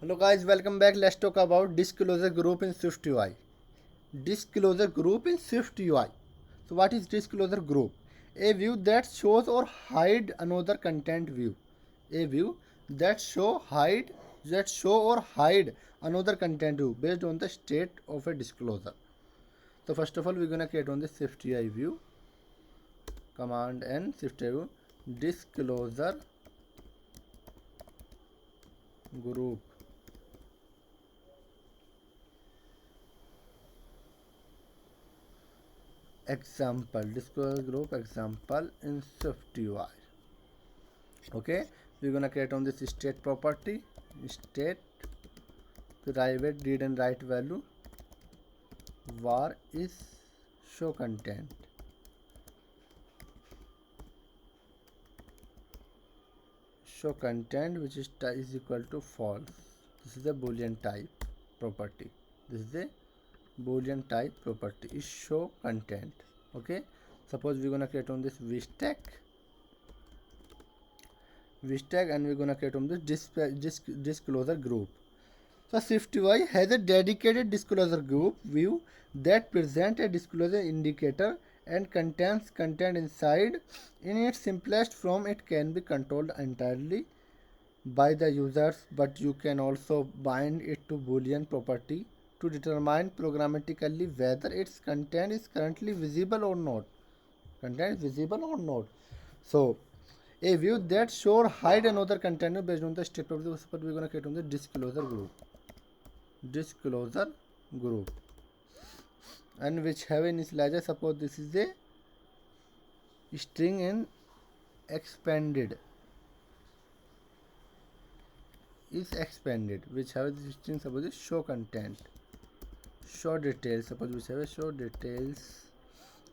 Hello guys, welcome back. Let's talk about disclosure group in Swift UI. Disclosure group in Swift UI. So what is disclosure group? A view that shows or hide another content view. A view that show or hide another content view based on the state of a disclosure. So first of all, we're gonna create on the Swift UI view. Command N Swift UI view disclosure group. Example disclosure group example in Swift UI. Okay, we're gonna create on this state property state private read and write value var is show content which is equal to false. This is a boolean type property. This is a boolean type property is show content. Okay, suppose we're gonna create on this vstack and we're gonna create on this disclosure group. So SwiftUI has a dedicated disclosure group view that presents a disclosure indicator and contains content inside. In its simplest form, it can be controlled entirely by the users, but you can also bind it to Boolean property to determine programmatically whether its content is currently visible or not. So a view that show or hide another content based on the state of the we're gonna create on the disclosure group and which have initializer. Suppose this is a string in expanded which have this string. Suppose is show content, show details. Suppose which have a show details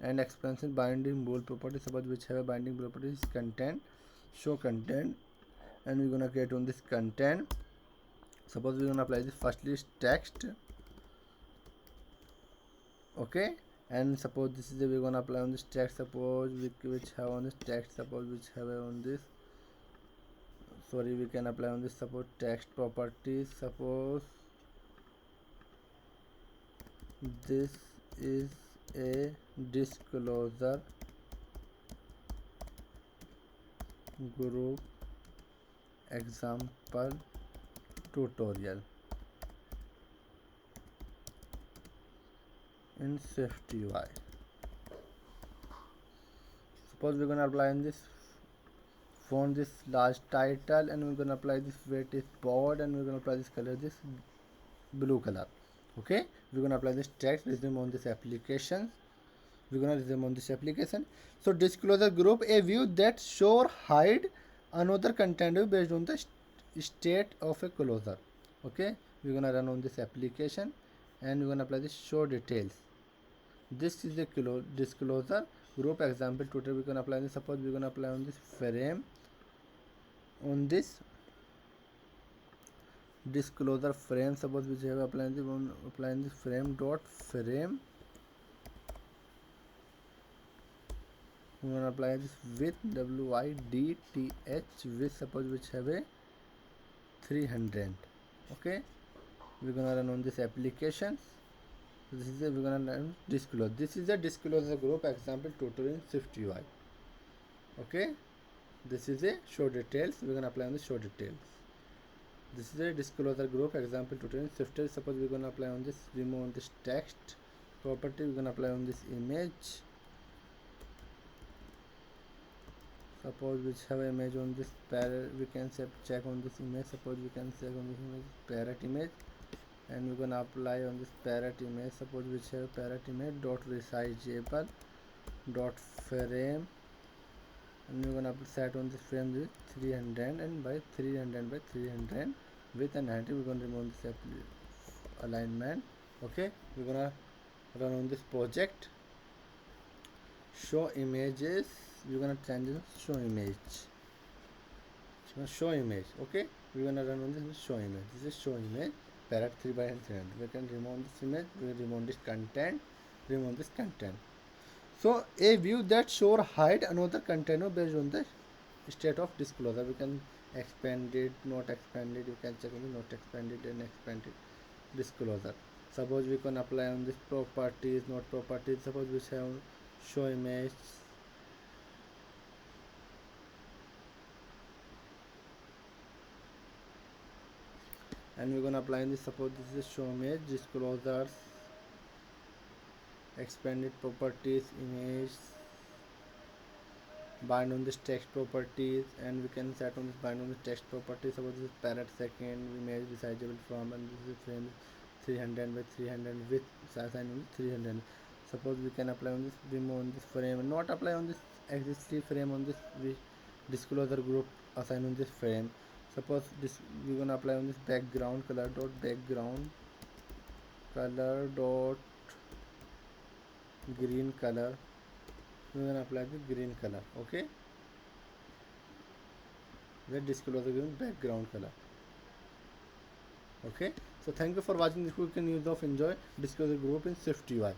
and expansion binding bool property. Suppose which have a binding property is content, show content, and we're gonna create on this content. Suppose we're gonna apply this firstly is text. Okay, and suppose this is we're gonna apply on this text. Suppose which have on this text. Suppose which have on this we can apply on this suppose text properties. Suppose this is a disclosure group example tutorial in Swift UI. Suppose we're gonna apply on this font this large title, and we're gonna apply this weight is bold, and we're gonna apply this color this blue color. Okay, we're gonna apply this text resume on this application. So disclosure group a view that show or hide another content view based on the state of a closure. Okay, we're gonna run on this application and we're gonna apply this show details. This is a disclosure group example tutorial. We're gonna apply this. Suppose we're gonna apply on this frame on this disclosure frame. Suppose we have applying the frame dot frame. We are going to apply this with width with suppose which have a 300. Okay, we're gonna run on this application. So this is we're gonna run disclosure. This is a disclosure group example tutorial in Swift UI. Okay, this is a show details. We're gonna apply on the show details. This is a disclosure group example tutorial in Swift UI. Suppose we're gonna apply on this remove on this text property. We're gonna apply on this image. Suppose which have image on this parrot, we can check on this image. Suppose we can check on this image parrot image, and we're gonna apply on this parrot image. Suppose which have parrot image dot resizable dot frame, and we're gonna set on this frame with 300 and by 300 by 300 with a 90. We're gonna remove this alignment. Okay, we're gonna run on this project show images. We're gonna change the show image. Okay, we're gonna run on this show image. This is show image parrot 3 by 300. We can remove this image. We remove this content. So a view that show or hide another container based on the state of disclosure. We can expanded, not expanded. You can check on the not expanded and expanded disclosure. Suppose we can apply on this properties, not properties. Suppose we have show image, and we're gonna apply this. Suppose this is show image disclosures, expanded properties, image, bind on this text properties, and we can set on this bind on this text properties. Suppose this is parrot second image resizable from, and this is frame 300 by 300 with size and 300. Suppose we can apply on this remove on this frame and not apply on this existing frame on this disclosure group, assign on this frame. Suppose this we're gonna apply on this background color dot background color dot green color. We're gonna apply the green color. Okay, the disclosure given background color. Okay, so thank you for watching this quick and use of enjoy disclosure group in Swift UI.